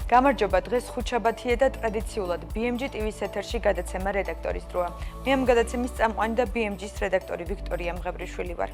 გამარჯობა, დღეს ხუთშაბათია და ტრადიციულად BMG TV-ს ეთერში გადაცემა რედაქტორის დროა. მე ამ გადაცემის წამყვანი და BMG-ს რედაქტორი ვიქტორია მღევრიშვილი ვარ.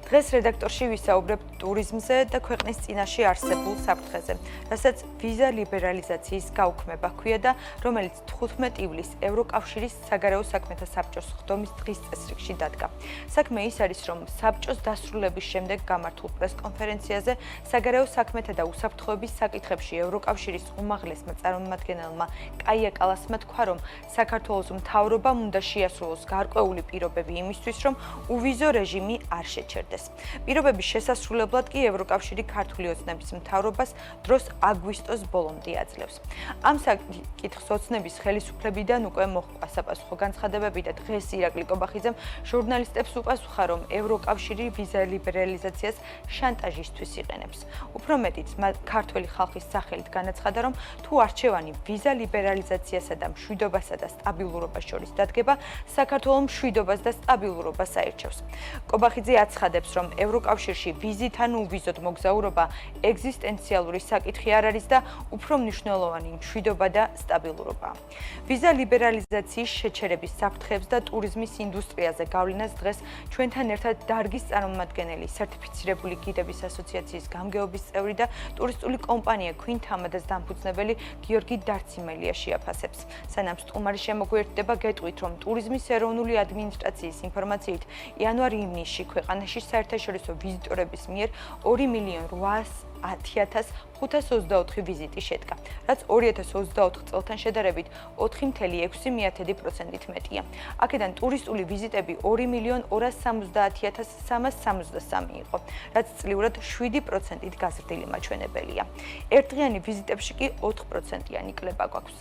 დღეს რედაქტორში ვისაუბრებ ტურიზმზე და ქვეყნის წინაშე არსებულ საფრთხეზე, რასაც ვიზა ლიბერალიზაციის გაუქმება ჰქვია და რომელიც 15 ივლისს ევროკავშირის საგარეო საქმეთა საბჭოს ხდომის დღის წესრიგში დადგა. საქმე ის არის, რომ საბჭოს დასრულების შემდეგ გამართულ პრესკონფერენციაზე საგარეო საქმეთა და უსაფრთხოების საკითხებში ევროკავშირის უმაღლესმა წარმომადგენელმა კაია კალასმა თქვა, რომ საქართველოს მთავრობამ უნდა შეასრულოს გარკვეული პირობები იმისთვის, რომ უვიზო რეჟიმი არ შეჩერდეს. პირობების შესასრულებლად კი ევროკავშირი ქართული ოცნების მთავრობას დროს აგვისტოს ბოლომდე აძლევს. ამ საკითხს ოცნების ხელისუფლებიდან უკვე მოჰყვა საპასუხო განცხადებები და დღეს ირაკლი კობახიძემ ჟურნალისტებს უპასუხა, რომ ევროკავშირი ვიზა ლიბერალიზაციას შანტაჟისთვის იყენებს. უფრო მეტიც, ქართველი ხალხის სახელით განაცხადა, რომ თუ არჩევანი ვიზა ლიბერალიზაციასა და მშვიდობასა და სტაბილურობას შორის დადგება, საქართველოს მშვიდობას და სტაბილურობას აირჩევს. კობახიძე აცხადებს, რომ ევროკავშირში ვიზით ან უვიზოდ მოგზაურობა ეგზისტენციალური საკითხი არ არის და უფრო მნიშვნელოვანი მშვიდობა და სტაბილურობაა. ვიზა ლიბერალიზაციის შეჩერების საფრთხეებს და ტურიზმის ინდუსტრიაზე გავლენას დღეს ჩვენთან ერთად დარგის წარმომადგენელი, სერტიფიცირებული გიდების ასოციაციის გამგეობის წევრი და ტურისტული კომპანია Queen Tamadas დამფუძნებელი გიორგი დარციმელია შეაფასებს. სანამ სტუმარი შემოგვიერთდება, გეტყვით, რომ ტურიზმის ეროვნული ადმინისტრაციის ინფორმაციით იანვარ-ივნისში ქვეყანაში საერთაშორისო ვიზიტორების მიერ 2.810.524 ვიზიტი შედგა, რაც 2024 წელთან შედარებით 4.6%-ით მეტია. აქედან ტურისტული ვიზიტები 2.270.363 იყო, რაც წლიურად 7%-ით გაზრდილი მაჩვენებელია. ერთდღიანი ვიზიტებში კი 4%-იანი კლება გვაქვს.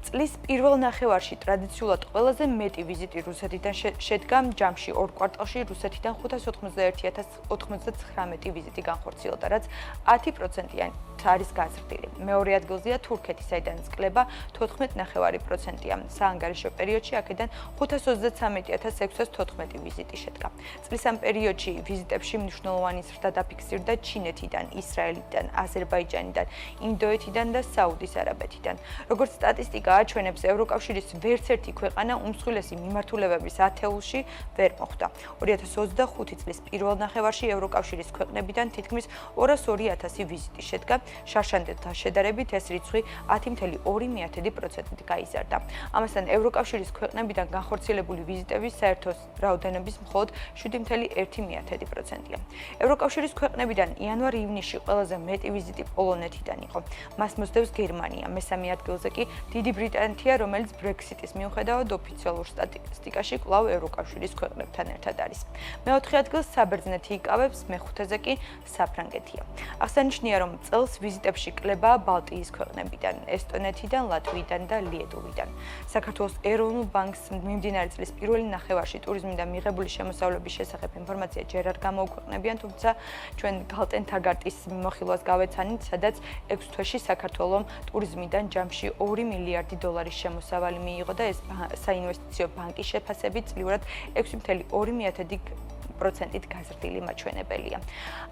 წლის პირველ ნახევარში ტრადიციულად ყველაზე მეტი ვიზიტი რუსეთიდან შედგა, ჯამში ორ კვარტალში რუსეთიდან 591.099 ვიზიტი განხორციელდა, რაც 10%-იანი არის გაზრდილი. მეორე ადგილზეა თურქეთი, საიდანაც კლება 14.9%-ია. საანგარიშო პერიოდში აქედან 533.614 ვიზიტი შედგა. წლის ამ პერიოდში ვიზიტებში მნიშვნელოვანი ზრდა დაფიქსირდა ჩინეთიდან, ისრაელიდან, აზერბაიჯანიდან, ინდოეთიდან და საუდის არაბეთიდან. როგორც სტატისტიკა აჩვენებს, ევროკავშირის ვერც ერთი ქვეყანა უმსხვილესი მიმართულებების ათეულში ვერ მოხვდა. 2025 წლის პირველ ნახევარში ევროკავშირის ქვეყნებიდან თითქმის 202.000 ვიზიტი შედგა. შარშანდელთან შედარებით ეს რიცხვი 10.2%-ით გაიზარდა. ამასთან ევროკავშირის ქვეყნებიდან განხორციელებული ვიზიტების საერთო რაოდენობის მხოლოდ 7.1%-ია. ევროკავშირის ქვეყნებიდან იანვარ-ივნისში ყველაზე მეტი ვიზიტი პოლონეთიდან იყო. მას მოსდევს გერმანია, მესამე ადგილზე კი დიდი ბრიტანეთია, რომელიც ბრექსიტის მიუხედავად ოფიციალურ სტატისტიკაში კვლავ ევროკავშირის ქვეყნებთან ერთად არის. მეოთხე ადგილს საბერძნეთი იკავებს, მეხუთეზე კი საფრანგეთია. აღსანიშნავია, რომ წელს ვიზიტებში კლებაა ბალტიის ქვეყნებიდან, ესტონეთიდან, ლატვიიდან და ლიეტუვიდან. საქართველოს ეროვნულ ბანკს მიმდინარე წლის პირველი ნახევარში ტურიზმიდან მიღებული შემოსავლების შესახებ ინფორმაცია ჯერ არ გამოუქვეყნებიან, თუმცა ჩვენ გალტენ თაგარტის მიმოხილვას გავეცანით, სადაც 6 თვეში საქართველოს ტურიზმიდან ჯამში 2 მილიარდი დოლარის შემოსავალი მიიღო და ეს საინვესტიციო ბანკის შეფასებით წლიურად 6.2%-ით გაზრდილი მაჩვენებელია.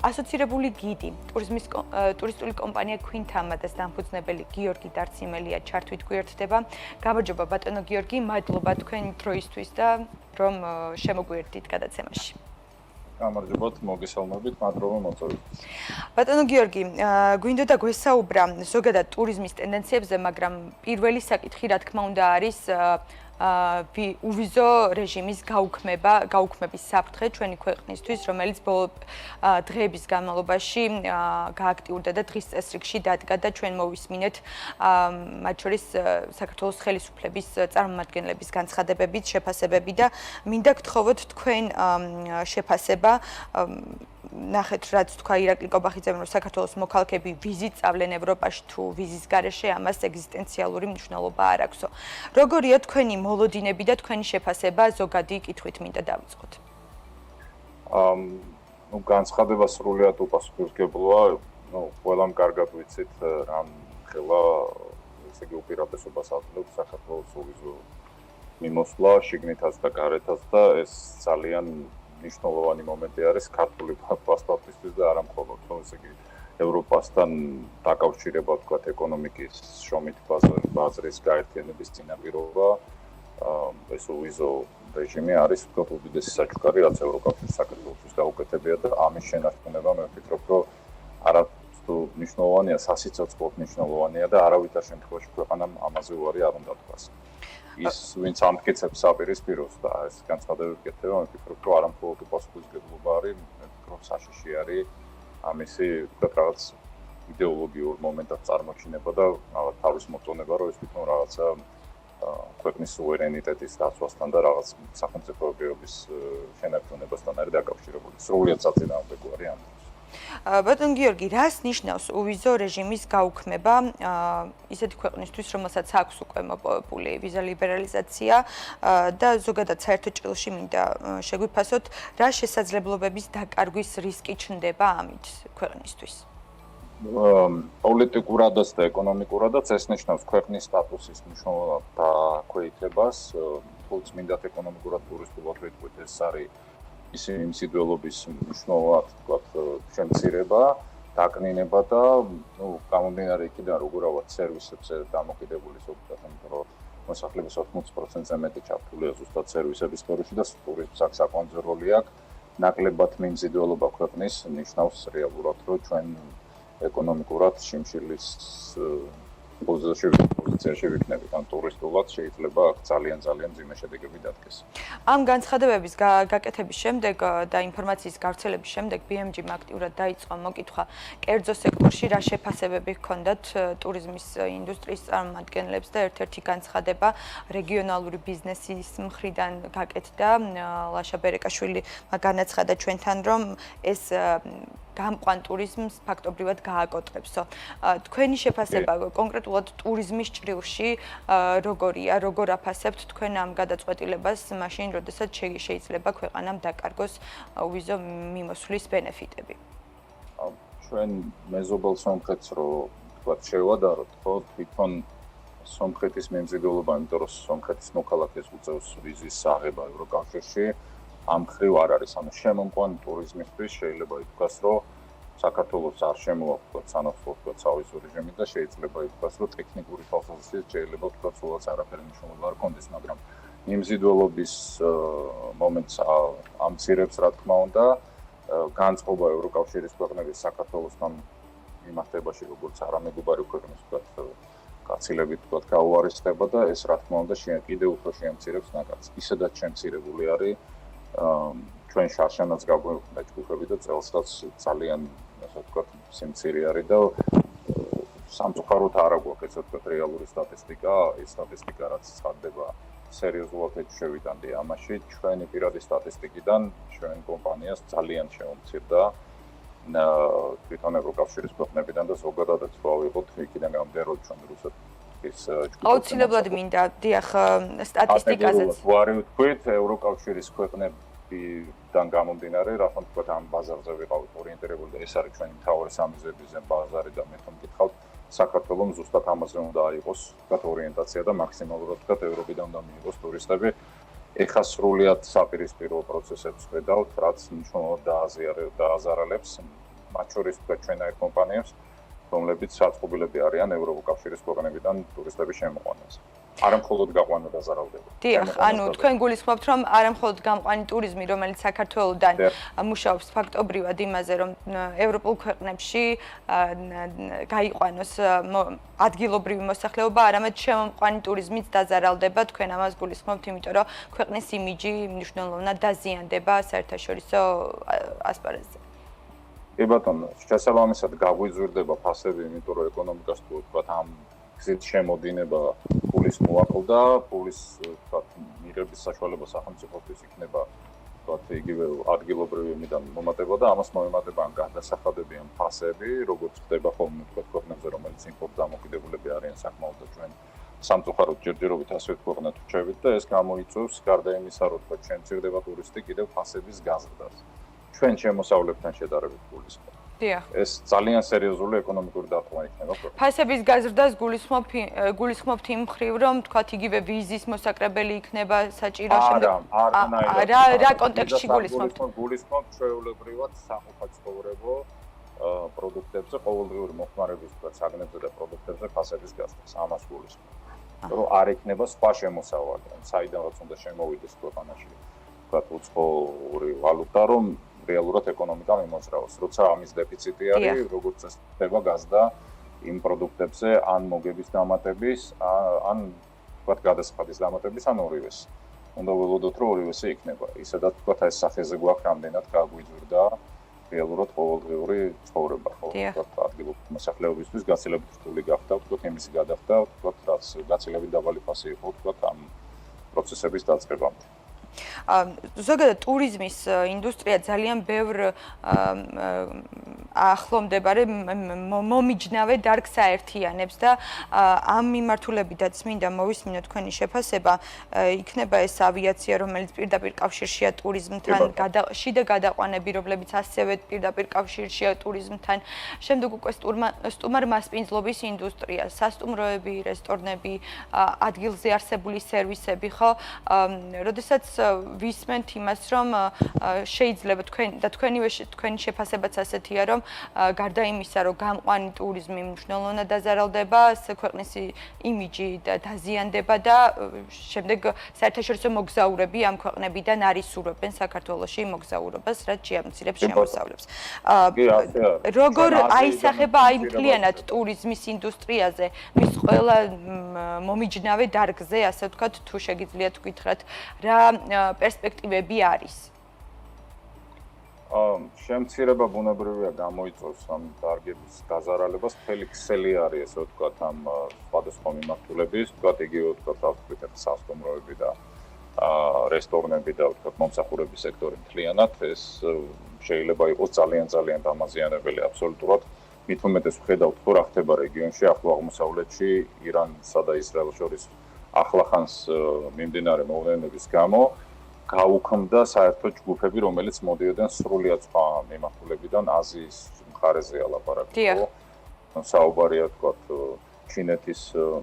ასოცირებული გიდი, ტურისტული კომპანია Queen Tamadas დამფუძნებელი გიორგი დარციმელია ჩართვით გვერდდება. გამარჯობა ბატონო გიორგი, მადლობა თქვენი დროისთვის და რომ შემოგვიერთდით გადაცემაში. გამარჯობათ, მოგესალმებით, მადლობა მოწვევით. ბატონო გიორგი, გვინდოდა გვესაუბრა ზოგადად ტურიზმის ტენდენციებზე, მაგრამ პირველი საკითხი რა თქმა უნდა არის უვიზო რეჟიმის გაუქმების საფრთხე ჩვენი ქვეყნისთვის, რომელიც ბოლო დღეების განმავლობაში გააქტიურდა და დღის წესრიგში დადგა და ჩვენ მოვისმინეთ მათ შორის საქართველოს ხელისუფლების წარმომადგენლების განცხადებებით, შეფასებები და მინდა გთხოვოთ თქვენ შეფასება ნახეთ, რაც თქვა ირაკლი კობახიძემ, რომ საქართველოს მოქალაქეები ვიზით წავლენ ევროპაში თუ ვიზის გარეშე, ამას ეგზისტენციალური მნიშვნელობა არ აქვსო. როგორია თქვენი მოლოდინები და თქვენი შეფასება ზოგადი კითხვით მინდა დავიწყოთ? განცხადება სრულიად უპასუხისმგებლოა, ყველამ კარგად ვიცით, რამ ხელა ესე იგი უპირატესობას აძლევს საქართველოს უვიზო მიმოსვლა, შიგნითაც და გარეთაც და ეს ძალიან მნიშვნელოვანი მომენტი არის ქართული პასპორტისთვის და არა მხოლოდ, ესე იგი ევროპასთან დაკავშირება, ვთქვათ, ეკონომიკის შრომით ბაზრის გაერთიანების წინაპირობა, ეს უვიზო რეჟიმი არის ვთქვათ უდიდესი საჩუქარი, რაც ევროკავშირის საქართველოსთვის გაუკეთებია და ამის შენარჩუნება მე ვფიქრობ, რომ არათუ მნიშვნელოვანია, სასიცოცხლოდ მნიშვნელოვანია და არავითარ შემთხვევაში ქვეყანამ ამაზე უარი არ უნდა თქვას. ის ვინც ამტკიცებს საპირისპიროს და ეს განცხადებები კეთდება, მე ვფიქრობ, რომ არამხოლოდ უპასუხისმგებლობა არის, მე ვფიქრობ, საშიში არის ამისი რაღაც იდეოლოგიურ მომენტად წარმოჩინება და რაღაც თავის მოწონება, რომ ეს თვითონ რაღაცა ქვეყნის სუვერენიტეტის დაცვასთან და რაღაც სახელმწიფოების შენარჩუნებასთან არის დაკავშირებული. სრულიად საწინააღმდეგო არის ამ. ბატონ გიორგი, რას ნიშნავს უვიზო რეჟიმის გაუქმება ისეთი ქვეყნისთვის, რომელსაც აქვს უკვე მოპოვებული ვიზა ლიბერალიზაცია და ზოგადად საერთო ჭრილში მინდა შეგვიფასოთ, რა შესაძლებლობების დაკარგვის რისკი ჩნდება ამით ქვეყნისთვის? პოლიტიკურადაც და ეკონომიკურადაც ეს ნიშნავს ქვეყნის სტატუსის მნიშვნელოვან დაქვეითებას, თუმცა მინდათ ეკონომიკურად ტურისტულად ვიტყვით, ეს არის ისინი მცდელობის მნიშვნელოვნად ვთქვათ შემცირება, დაკნინება და გამომდინარე იქიდან როგორ ავარ სერვისებზე დამოკიდებული ზოგადად, იმიტომ რომ მოსახლეობის 80%-ზე მეტი ჩართულია ზუსტად სერვისების სფეროში და ტურიზმს აქ საკვანძო როლი აქვს. ნაკლებად მიმზიდველობა ქვეყნის ნიშნავს რეალურად, რომ ჩვენ ეკონომიკურად შიმშილის პოზიციაში ვიქნებით, ან ტურისტულად შეიძლება ძალიან მძიმე შედეგები დადგეს. ამ განცხადებების გაკეთების შემდეგ და ინფორმაციის გავრცელების შემდეგ BMG-მა აქტიურად დაიწყო მოკითხვა კერძო სექტორში რა შეფასებები ჰქონდათ ტურიზმის ინდუსტრიის წარმომადგენლებს და ერთ-ერთი განცხადება რეგიონალური ბიზნესის მხრიდან გაკეთდა. ლაშა ბერეკაშვილმა განაცხადა ჩვენთან, რომ ეს გამყვან ტურიზმს ფაქტობრივად გააკოტრებსო. თქვენი შეფასება კონკრეტულად ტურიზმის ჭრილში როგორია, როგორ აფასებთ თქვენ ამ გადაწყვეტილებას მაშინ, როდესაც შეიძლება ქვეყანამ დაკარგოს უვიზო მიმოსვლის ბენეფიტები? ჩვენ მეზობელ სომხეთს რო თქვათ შევადაროთ, ხო, თვითონ სომხეთის მიმზიდველობა, იმიტომ რომ სომხეთის მოქალაქეს უწევს ვიზის აღება ევროკავშირში, ამ ხრივ არ არის, ანუ შემომყვან ტურიზმისთვის შეიძლება ითქვას, რომ საქართველოს არ შემოაქვს სანაცვლოდ სავიზო რეჟიმი და შეიძლება ითქვას, რომ ტექნიკური თვალსაზრისით შეიძლება ვთქვათ, სულაც არაფერი მნიშვნელობა არ კონდეს, მაგრამ მიმზიდველობის მომენტს ამცირებს, რა თქმა უნდა, განწყობა ევროკავშირის ქვეყნების საქართველოსთან მიმართებაში, როგორც არამეგობარი ქვეყნის ვთქვათ, გაცილებით ვთქვათ, გაუარესდება და ეს რა თქმა უნდა კიდევ უფრო შეამცირებს ნაკადს. ისედაც შემცირებული არის ჩვენ შარშანაც გაგვეყნეთ ჯგუფები და წელსაც ძალიან ასე ვთქვათ სიმცირე არის და სამწუხაროდ არ აქვს ესე ვთქვათ რეალური სტატისტიკა, ეს სტატისტიკა რაც ცხადდება სერიოზულად შევიტანდი ამაში, ჩვენი პირადი სტატისტიკიდან ჩვენ კომპანიას ძალიან შეუმცირდა თვითონ ევროკავშირის ქვეყნებიდან და ზოგადადაც რა ვიყოთ იქიდან გამომდინარე რომ ჩვენ რუსეთის აუცილებლად მინდა დიახ სტატისტიკაზეც ვარი ვთქვით ევროკავშირის ქვეყნებიდან გამომდინარე რა თქმა უნდა ამ ბაზარზე ვიყავით ორიენტირებული და ეს არის ჩვენი მთავარი სამიზნეზე ბაზარი და მე თვითონ მკითხავთ საქართველოს ზუსტად ამაზე უნდა იყოს ვთქვათ ორიენტაცია და მაქსიმალურად ვთქვათ ევროპიდან უნდა მიიღოს ტურისტები ეხა სრულიად საპირისპირო პროცესებს ხედავთ რაც მნიშვნელოვნად დააზარალებს მათ შორის ვთქვათ ჩვენაირ კომპანიებს რომლებიც საწყობილები არიან ევროკავშირის ქვეყნებიდან ტურისტების შემოყვანაზე. არა მხოლოდ გაყვანა დაზარალდება. დიახ, ანუ თქვენ გულისხმობთ, რომ არა მხოლოდ გამყვანი ტურიზმი, რომელიც საქართველოსთან მუშაობს ფაქტობრივად იმაზე, რომ ევროპულ ქვეყნებში გაიყვანოს ადგილობრივი მოსახლეობა, არამედ შემომყვანი ტურიზმიც დაზარალდება, თქვენ ამას გულისხმობთ, იმიტომ რომ ქვეყნის იმიჯი მნიშვნელოვნად დაზიანდება საერთაშორისო ასპარეზზე. კი ბატონო, შესაბამისად გაგვიზრდება ფასები, იმიტომ რომ ეკონომიკას თუ ვთქვათ ამ გზით შემოდინება ფულის მოაკლდა, ფულის ვთქვათ მიღების საშუალება სახელმწიფოსთვის იქნება ვთქვათ იგივე ადგილობრივი მიდან მომატება და ამას მოემატება ან გადასახადებიან ფასები, როგორც ხდება ხოლმე ვთქვათ ქვეყნებზე, რომელიც იმპორტ დამოკიდებულები არიან საკმაოდ და ჩვენ სამწუხაროდ ჯერჯერობით ასე ვთქვათ ვჩევით და ეს გამოიწვევს გარდა იმისა, რომ ვთქვათ შემცირდება ტურისტი კიდევ ფასების გაზრდას. ჩვენ შემოსავლებთან შედარებით გულისხმობთ. დიახ. ეს ძალიან სერიოზული ეკონომიკური დარტყმა იქნება. ფასების გაზრდას გულისხმობთ იმ მხრივ, რომ თქვათ იგივე ვიზის მოსაკრებელი იქნება საჭირო შემდეგ. რა კონტექსტში გულისხმობთ? გულისხმობთ ჩვეულებრივად სამოხალხო ცხოვრებო პროდუქტებზე, ყოველდღიური მოხმარების საგნებზე და პროდუქტებზე ფასების გასცემას ამას გულისხმობს. რომ არ ექნება სხვა შემოსავალი, ან საიდანაც უნდა შემოვიდეს ქვეყანაში, ვთქვათ, უცხოური ვალუტა, რომ რეალურად ეკონომიკა მიმოძრაოს. როცა ამის დეფიციტი არის, როგორც წესი ხდება გაზდა იმ პროდუქტებზე, ან მოგების დამატების, ან ვთქვათ, გადასახადის დამატების, ან ორივეს. უნდა ველოდოთ, რომ ორივესე იქნება. ისედაც ვთქვათ, ეს სახეზე გვაქვს რამდენად გაგვიძვირდა რეალურად ყოველდღიური ცხოვრება, ხო? ვთქვათ, ადგილობრივ მოსახლეობისთვის გაცილებით რთული გახდა, ვთქვათ, იმისი გადახდა, ვთქვათ, რაც გაცილებით დაბალი ფასი იყო, ვთქვათ, ამ პროცესების დაწყებამდე. ზოგადად ტურიზმის ინდუსტრია ძალიან ბევრ ახლომდებარე მომიჯნავე დარგს აერთიანებს და ამ მიმართულებითაც მინდა მოვისმინოთ თქვენი შეფასება. იქნება ეს ავიაცია, რომელიც პირდაპირ კავშირშია ტურიზმთან, შიდა გადაყვანები, რომლებიც ასევე პირდაპირ კავშირშია ტურიზმთან. შემდეგ უკვე სტუმარ მასპინძლობის ინდუსტრია, სასტუმროები, რესტორნები, ადგილზე არსებული სერვისები, ხო? როდესაც ვისმენთ იმას, რომ შეიძლება თქვენი შეფასებაც ასეთია, რომ გარდა იმისა, რომ გამყვანი ტურიზმი მნიშვნელოვნად დაზარალდება, ქვეყნის იმიჯი დაზიანდება და შემდეგ საერთაშორისო მოგზაურები ამ ქვეყნებიდან არისურვებენ საქართველოში მოგზაურობას, რაც შეამცირებს შემოსავლებს. როგორ აისახება აიმფლიანად ტურიზმის ინდუსტრიაზე, მის ყველა მომიჯნავე დარგზე, ასე ვთქვათ, თუ შეგიძლიათ გითხრათ, რა პერსპექტივები არის? შემცირება ბუნებრივია გამოიწვევს ამ დარგების დაზარალებას, მთელი ქსელი არის, ესე ვთქვათ, ამ სხვადასხვა მიმართულების, ვთქვათ, იგივე ვთქვათ, სასტუმროები და რესტორნები და ვთქვათ, მომსახურების სექტორი მთლიანად, ეს შეიძლება იყოს ძალიან დამაზიანებელი აბსოლუტურად. მით უმეტეს ვხედავთ, თუ რა ხდება რეგიონში, ახლო აღმოსავლეთში, ირანსა და ისრაელს შორის ახლახანს მიმდინარე მოვლენების გამო გაუქმდა საერთო ჯგუფები, რომელიც მოდიოდნენ სრულიად სხვა მიმართულებიდან, აზიის მხარეზე ლაპარაკი იყო. საუბარია, ვთქვათ, ჩინეთის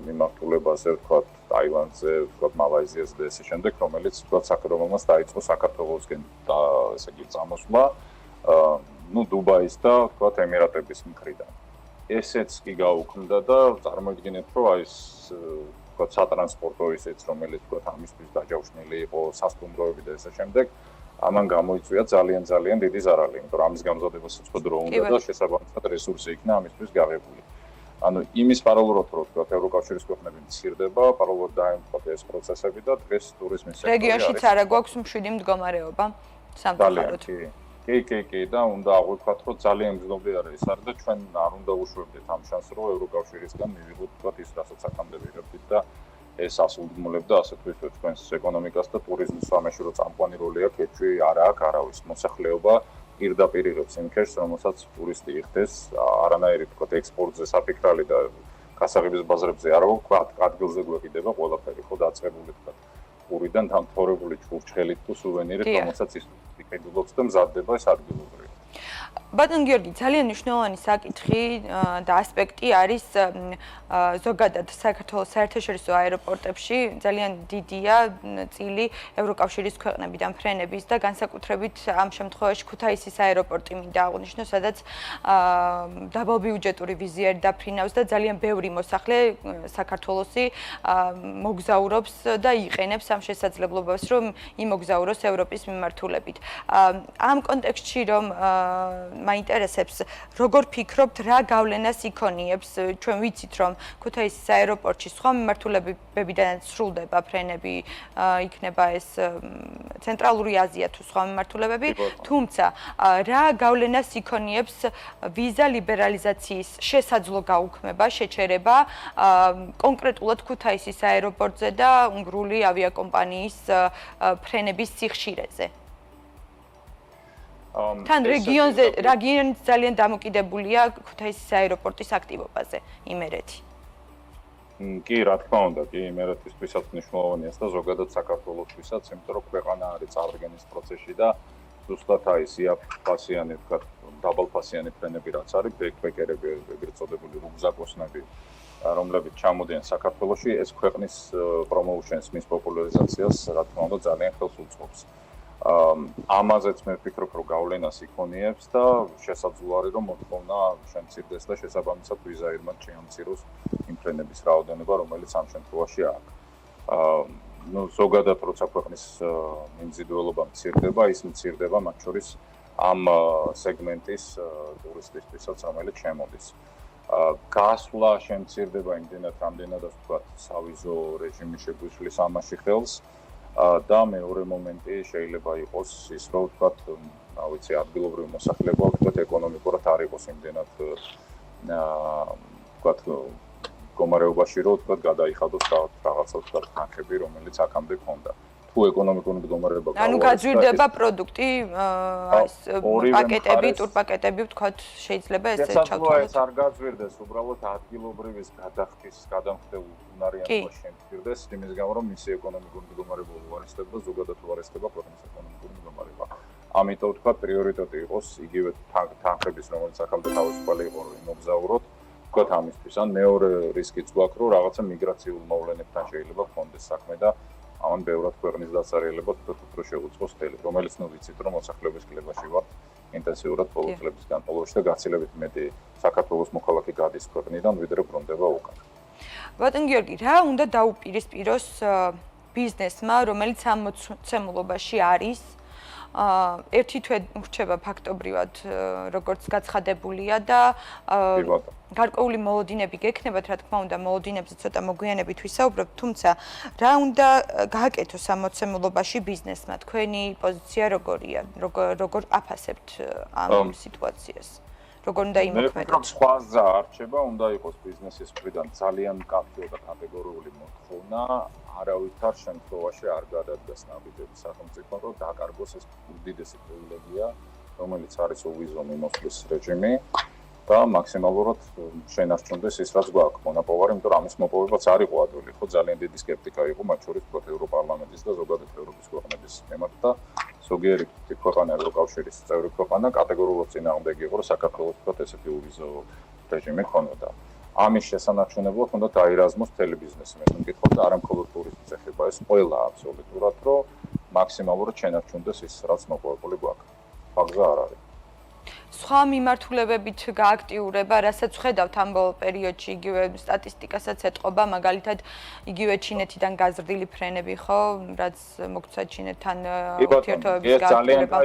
მიმართულებაზე, ვთქვათ, ტაილანდზე, ვთქვათ, მალაიზიაზე და ესე შემდეგ, რომელიც ვთქვათ, საქართველოს დაიწყო საქართველოსკენ და ესე იგი წამოსვლა, დუბაის და ვთქვათ, ემირატების მხრიდან. ესეც კი გაუქმდა და წარმოიდგინეთ, რომ აი ეს სატრანსპორტო ისეც, რომელიც ვთქვათ, ამისთვის დაჯავშნილი იყო, სასტუმროები და ესე შემდეგ, ამან გამოიწვია ძალიან დიდი ზარალი, იმიტომ რომ ამის გამზადებასაც დრო უნდა და შესაბამისად რესურსი იქნა ამისთვის გაღებული. ანუ იმის პარალელურად, რომ ვთქვათ, ევროკავშირის ქვეყნები მცირდება, პარალელურად დაემთხვა ეს პროცესები და დღეს ტურიზმის სექტორი რეგიონშიც არა გვაქვს მშვიდი მდგომარეობა სამწუხაროდ. კი და უნდა აღვიქვათ, რომ ძალიან მძლობრი არის ეს არის და ჩვენ არ უნდა უშვებდეთ ამ შანსს, რომ ევროკავშირისგან მივიღოთ ვთქვათ ის, რასაც აქამდე ვიღებდით და ეს ასრულებდა ასე თუ ისე თქვენს ეკონომიკას და ტურიზმის სამეშვერო წამყვანი როლი აქვს, ეჭვი არა აქვს არავის მოსახლეობა პირდაპირ იღებს იმ ქერს, რომელსაც ტურისტი იხდეს, არანაირი ვთქვათ ექსპორტზე საფიქრალი და გასაღების ბაზრებზე არ ვთქვათ, ადგილზე გვეყიდება ყველაფერი, ხო დაწყებული ვთქვათ, ყურიდან დამთავრებული ჩურჩხელით თუ სუვენირით, რომელსაც ის იყიდულობს და მზადდება ეს ადგილობრივი. ბატონ გიორგი, ძალიან მნიშვნელოვანი საკითხი და ასპექტი არის ზოგადად საქართველოს საერთაშორისო აეროპორტებში ძალიან დიდია წილი ევროკავშირის ქვეყნებიდან ფრენების და განსაკუთრებით ამ შემთხვევაში ქუთაისის აეროპორტი მინდა აღვნიშნო, სადაც დაბალბიუჯეტური ვიზიერი დაფრინავს და ძალიან ბევრი მოსახლე საქართველოსი მოგზაურობს და იყენებს ამ შესაძლებლობას, რომ იმოგზაუროს ევროპის მიმართულებით. ამ კონტექსტში რომ მაინტერესებს, როგორ ფიქრობთ, რა გავლენას იქონიებს, ჩვენ ვიცით, რომ ქუთაისის აეროპორტში სხვა მიმართულებებიდან სრულდება ფრენები, იქნება ეს ცენტრალური აზია თუ სხვა მიმართულებები, თუმცა რა გავლენას იქონიებს ვიზა ლიბერალიზაციის შესაძლო გაუქმება, შეჩერება კონკრეტულად ქუთაისის აეროპორტზე და უნგრული ავიაკომპანიის ფრენების სიხშირეზე? თან რეგიონი ძალიან დამოკიდებულია ქუთაისის აეროპორტის აქტივობაზე, იმერეთი. კი, რა თქმა უნდა, კი, იმერეთისთვისაც მნიშვნელოვანია და ზოგადად საქართველოსთვისაც, იმიტომ რომ ქვეყანა არის წარდგენის პროცესში და ზუსტად აი ეს ფასიანი, ვთქვათ, დაბალფასიანი ფრენები რაც არის, ბექბეკერები, ეგრეთ წოდებული რუგზაკოსნები, რომლებიც ჩამოდიან საქართველოში, ეს ქვეყნის პრომოუშენს, მის პოპულარიზაციას, რა თქმა უნდა, ძალიან ხელს უწყობს. ამაზეც მე ვფიქრობ, რომ გავლენას იქონიებს და შესაძლოა რომ მოთხოვნა შემცირდეს და შესაბამისად ვიზაირმა შეამციროს იმ ფრენების რაოდენობა, რომელიც ამ შემთხვევაში აქვს. ზოგადად როცა ქვეყნის მიმზიდველობა მცირდება, ის მცირდება მათ შორის ამ სეგმენტის ტურისტებისთვისაც, რომელიც შემოდის. გასვლა შემცირდება იმდენად, რამდენადაც ვთქვათ, სავიზო რეჟიმი შეგვიშლის ამაში ხელს და მეორე მომენტი შეიძლება იყოს ის, რომ ვთქვათ, რა ვიცი, ადგილობრივი მოსახლეობა ვთქვათ, ეკონომიკურად არ იყოს იმდენად ვთქვათ, მდგომარეობაში, რომ ვთქვათ, გადაიხადოს რაღაცა ვთქვათ, თანხები, რომელიც აქამდე ჰქონდა. თუ ეკონომიკური მდგომარეობა ანუ გაძვირდება პროდუქტი, ეს პაკეტები, ტურპაკეტები, ვთქვათ, შეიძლება ესე ჩავთვალოთ. შესაძლოა ეს არ გაძვირდეს, უბრალოდ ადგილობრივის გადამხდელ უნარიანობა შემცირდეს, იმის გამო, რომ მისი ეკონომიკური მდგომარეობა უარესდება და ზოგადად უარესდება ქვეყნის ეკონომიკური მდგომარეობა. ამიტომ ვთქვათ, პრიორიტეტი იყოს იგივე თანხების, რომელიც აქამდე თავისუფალი იყო, რომ იმოგზაუროთ, ვთქვათ ამისთვის. ან მეორე რისკიც გვაქვს, რომ რაღაცა მიგრაციულ მოვლენებთან შეიძლება გქონდეს საქმე და ამან ბევრად ქვეყნის დასარიალებად უფრო შეუწყოს თელი, რომელიც ნუ ვიცით, რომ მოსახლეობის კლებაში ვართ ინტენსიურად ბოლო წლების განმავლობაში და გაცილებით მეტი საქართველოს მოქალაქე გადის ქვეყნიდან, ვიდრე ბრუნდება უკან. ბატონ გიორგი, რა უნდა დაუპირისპიროს ბიზნესმა, რომელიც ამ მოცემულობაში არის? ერთი თვე ურჩება ფაქტობრივად, როგორც გაცხადებულია და გარკვეული მოლოდინები გექნებათ, რა თქმა უნდა, მოლოდინებზე ცოტა მოგვიანებით ვისაუბრებთ, თუმცა რა უნდა გააკეთოს ამ მოცემულობაში ბიზნესმა? თქვენი პოზიცია როგორია? როგორ აფასებთ ამ სიტუაციას? როგორ უნდა იმოქმედოთ? სხვა გზა არ რჩება, უნდა იყოს ბიზნესის მხრიდან ძალიან მკაფიო და კატეგორიული მოთხოვნა, არავითარ შემთხვევაში არ გადადგას ნაბიჯები სახელმწიფომ, რომ დაკარგოს ეს უდიდესი პრივილეგია, რომელიც არის უვიზო მიმოსვლის რეჟიმი და მაქსიმალურად შენარჩუნდეს ის, რაც გვაქვს მონაპოვარი, იმიტომ რომ ამის მოპოვებაც არ იყო ადვილი, ხო ძალიან დიდი სკეპტიკა იყო მათ შორის თქო ევროპარლამენტის და ზოგადად ევროპის ქვეყნების მიმართ და ზოგიერთი ქვეყანა ევროკავშირის წევრი ქვეყანა კატეგორიულად წინააღმდეგი იყო, რომ საქართველოს თქო ესეთი უვიზო რეჟიმი ქონოდა. ამის შესანარჩუნებლად უნდა დაირაზმოს მთელი ბიზნესი. მე მეკითხავ და არა მხოლოდ ტურიზმს ეხება, ეს ყველა აბსოლუტურად, რომ მაქსიმალურად შენარჩუნდეს ის, რაც მოპოვებული გვაქვს. ფაქტია არ არის. სხვა მიმართულებებით გააქტიურება, რასაც ხედავთ ამ ბოლო პერიოდში, იგივე სტატისტიკასაც ეთყობა, მაგალითად, იგივე ჩინეთიდან გაზრდილი ფრენები, ხო, რაც მოგცა ჩინეთთან ურთიერთობების გააქტიურება.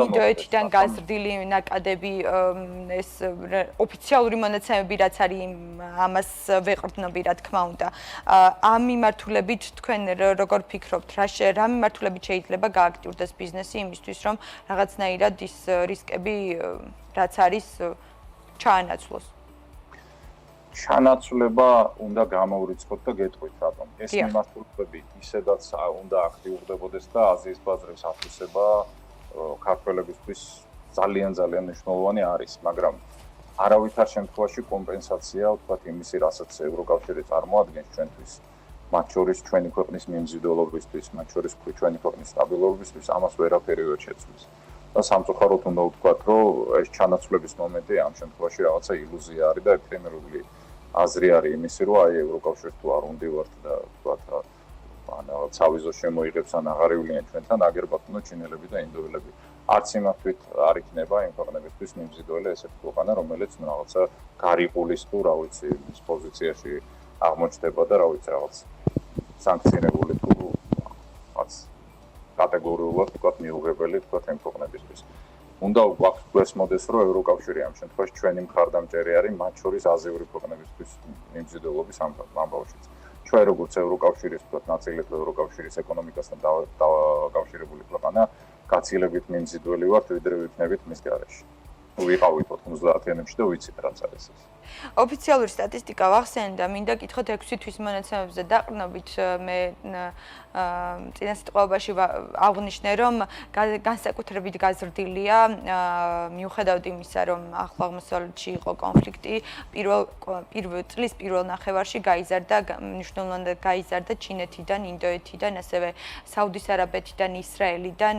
ინდოეთიდან გაზრდილი ნაკადები, ეს ოფიციალური მონაცემები, რაც არის, ამას ვეყრდნობი, რა თქმა უნდა. ამ მიმართულებით თქვენ როგორ ფიქრობთ, რა მიმართულებით შეიძლება გააქტიურდეს ბიზნესი იმისთვის, რომ რაღაცნაირად ის რისკები რაც არის ჩაანაცვლოს. ჩანაცვლება უნდა გამოვრიცხოთ და გეტყვით რატომ. ეს მიმართულებები ისედაც უნდა აქტიურდებოდეს და აზიის ბაზრის აფასება ქართველებისთვის ძალიან მნიშვნელოვანი არის, მაგრამ არავითარ შემთხვევაში კომპენსაცია, ვთქვათ, იმისი, რასაც ევროკავშირი წარმოადგენს ჩვენთვის, მათ შორის ჩვენი ქვეყნის მიმზიდველობისთვის, მათ შორის ჩვენი ქვეყნის სტაბილურობისთვის, ამას ვერაფერი ვერ შეცვლის. და სამწუხაროდ უნდა ვთქვათ, რომ ეს ჩანაცვლების მომენტი ამ შემთხვევაში რაღაცა ილუზია არის და ეფემერული აზრი არის იმისი, რომ აი ევროკავშირს თუ არ უნდივართ და ვთქვათ, ან სავიზო შემოიღებს ან აღარ ივლიან ჩვენთან, აგერბათ უნდა ჩინელები და ინდოელები. არც იმათვით არ იქნება იმ ქვეყნებისთვის მიმზიდველი ესეთი ქვეყანა, რომელიც რაღაცა გარიყულის თუ რა ვიცი, ის პოზიციაში აღმოჩნდება და რა ვიცი, რაღაც სანქციონირებული თუ რაღაც კატეგორიულად ვთქვათ მიუღებელი ვთქვათ იმ ქვეყნებისთვის. უნდა გვესმოდეს, რომ ევროკავშირი ამ შემთხვევაში ჩვენი მხარდამჭერი არის მათ შორის აზიური ქვეყნებისთვის მიმზიდველობის ამბავშიც. ჩვენ როგორც ევროკავშირის ვთქვათ ნაწილი თუ ევროკავშირის ეკონომიკასთან დაკავშირებული ქვეყანა გაცილებით მიმზიდველი ვართ, ვიდრე ვიქნებით მის გარეშე. ვიყავით 90-იანებში და ვიცით რაც არის ეს. ოფიციალური სტატისტიკა ვახსენე და მინდა კითხოთ 6 თვის მონაცემებზე დაყრდნობით მე წინა სიტყვაში აღვნიშნე, რომ განსაკუთრებით გაზრდილია მიუხედავად იმისა, რომ ახლო აღმოსავლეთში იყო კონფლიქტი, წლის პირველ ნახევარში გაიზარდა მნიშვნელოვნად გაიზარდა ჩინეთიდან, ინდოეთიდან, ასევე საუდის არაბეთიდან, ისრაელიდან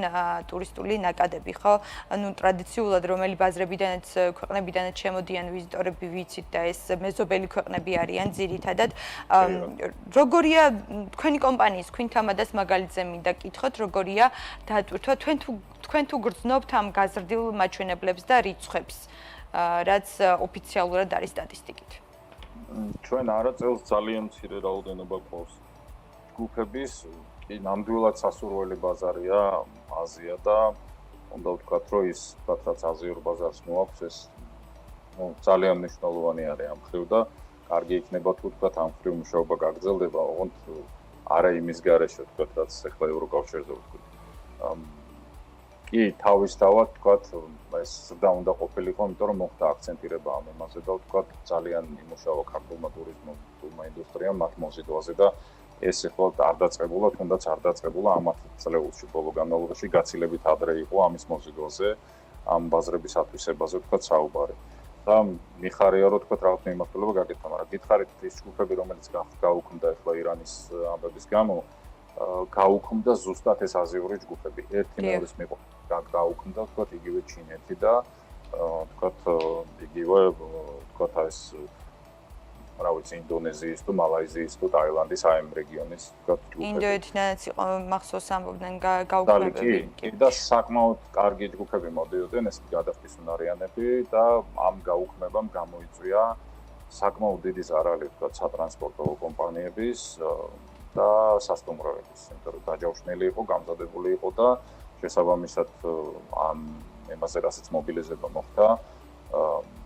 ტურისტული ნაკადები, ხო? ტრადიციულად რომელი ბაზრები საზრებიდანაც ქვეყნებიდანაც შემოდიან ვიზიტორები ვიცით და ეს მეზობელი ქვეყნები არიან ძირითადად. როგორია თქვენი კომპანიის ქვინთამადას მაგალითზე მინდა კითხოთ, როგორია დატვირთვა თქვენ თუ გრძნობთ ამ გაზრდილ მაჩვენებლებს და რიცხვებს, რაც ოფიციალურად არის სტატისტიკით. ჩვენ არა წელს ძალიან მცირე რაოდენობა ყავს ჯგუფების, კი ნამდვილად სასურველი ბაზარია აზია და უნდა ვთქვათ, რომ ის რაც აზიურ ბაზარს მოაქვს, ეს ძალიან მნიშვნელოვანი არის ამ ხრივ და კარგი იქნება თუ ვთქვათ, ამ ხრივ მუშაობა გაგრძელდება, ოღონდ არა იმის გარეშე ვთქვათ, რაც ახლა ევროკავშირზე ვთქვით. კი, თავისთავად ვთქვათ, ეს ზრდა უნდა ყოფილიყო, იმიტომ რომ მოხდა აქცენტირება ამ იმაზე და ვთქვათ, ძალიან იმუშავა ქართულმა ტურიზმულმა ინდუსტრიამ მათ მოზიდვაზე და ეს ახლა არ დაწყებულა, თუნდაც არ დაწყებულა ამ 10 წლეულში ბოლო განმავლობაში გაცილებით ადრე იყო ამის მოზიდვაზე, ამ ბაზრების ათვისებაზე ვთქვათ საუბარი. და მიხარია რომ თქვა რაღაც მიმართულება გაკეთდა, მაგრამ გითხარით ის ჯგუფები რომელიც გაუქმდა ახლა ირანის ამბების გამო, გაუქმდა ზუსტად ეს აზიური ჯგუფები. ერთი მეორის მიყო გაუქმდა თქვა იგივე ჩინეთი და თქვა იგივე თქვა ეს რა ვიცი ინდონეზიის თუ მალაიზიის თუ ტაილანდის ამ რეგიონის თქვა ჯგუფები. ინდოეთიდანაც იყო მახსოვს ამბობდნენ გაუქმებები. კი და საკმაოდ კარგი ჯგუფები მოდიოდნენ, ეს გადახდისუნარიანები და ამ გაუქმებამ გამოიწვია საკმაოდ დიდი ზარალი თქვა სატრანსპორტო კომპანიების და სასტუმროების, იმიტომ რომ დაჯავშნილი იყო, გამზადებული იყო და შესაბამისად ამ იმაზე რასაც მობილიზება მოხდა,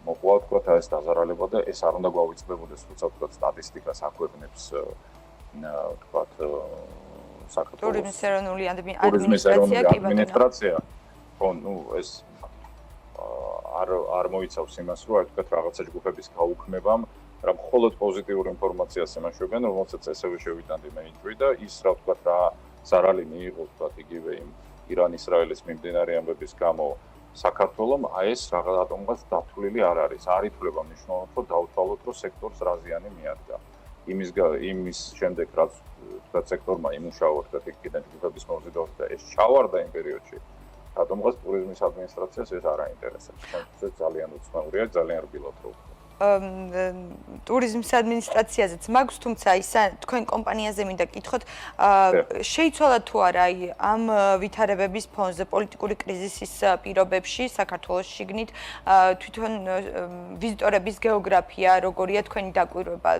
მოყვა თქვა ეს დაზარალება და ეს არ უნდა გვავიწყდებოდეს, თუმცა თქვა სტატისტიკას აქვეყნებს თქვა საქართველოს ეროვნული ადმინისტრაცია. ხო, ეს არ მოიცავს იმას, რომ თქვა რაღაცა ჯგუფების გაუქმებამ, რა მხოლოდ პოზიტიური ინფორმაციას ემაშვებიან, რომელსაც ესევე შევიტანდი მეინჯვი და ის რა თქვა რა ზარალი მიიღო თქვა იგივე იმ ირან-ისრაელის მიმდინარე ამბების გამო საქართველოს ეს რაღაცა დათვლილი არ არის. არ ითვლება მნიშვნელოვნად, რომ დაუთვალოთ, რომ სექტორს რა ზიანი მიადგა. იმის შემდეგ რაც თქვა სექტორმა იმუშავა თქვა იქიდან ჯგუფების მოზიდვაზე და ეს ჩავარდა იმ პერიოდში. რატომღაც ტურიზმის ადმინისტრაციას ეს არ აინტერესებს. ეს ძალიან უცნაურია, ძალიან რბილად რო ტურიზმის ადმინისტრაციაზეც მაქვს, თუმცა ისა თქვენ კომპანიაზე მინდა კითხოთ, შეიცვალა თუ არა ამ ვითარებების ფონზე პოლიტიკური კრიზისის პირობებში საქართველოს შიგნით თვითონ ვიზიტორების გეოგრაფია, როგორია თქვენი დაკვირვება?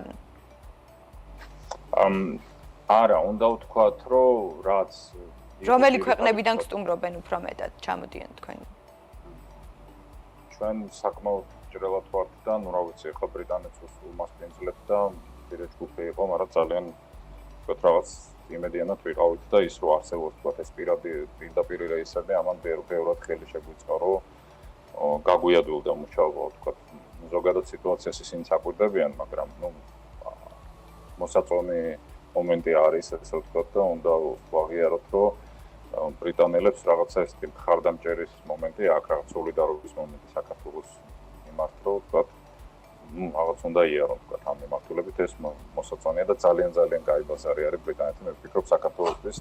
არა, უნდა ვთქვათ, რომ რაც რომელი ქვეყნებიდან გსტუმრობენ უფრო მეტად, ჩამოდიან თქვენ? ჩვენ საკმაოდ ჭრელად ვართ და ნუ რა ვიცი, ახლა ბრიტანეთს უსულმასპინძლებთ და პირე ჯგუფი იყო, მაგრამ ძალიან ვთქვათ რაღაც იმედიანად ვიყავით და ის რო არსებობს ვთქვათ ეს პირდაპირ რეისები, ამან ბევრად ხელი შეგვიწყო, რომ გაგვიადვილდა მუშაობა, ვთქვათ, ზოგადად სიტუაციას ისინი საკვირდებიან, მაგრამ ნუ მოსაწონი მომენტი არის, ესე ვთქვათ და უნდა ვაღიაროთ, რომ ბრიტანელებს რაღაცა ეს მხარდამჭერის მომენტი აქვს, რაღაც სოლიდარობის მომენტი საქართველოს მიმართ, რომ ვთქვათ, რაღაც უნდა იარონ, ვთქვათ, ამ მიმართულებით ეს მოსაწონია და ძალიან კაი ბაზარი არის ბრიტანეთთან. მე ვფიქრობ, საქართველოსთვის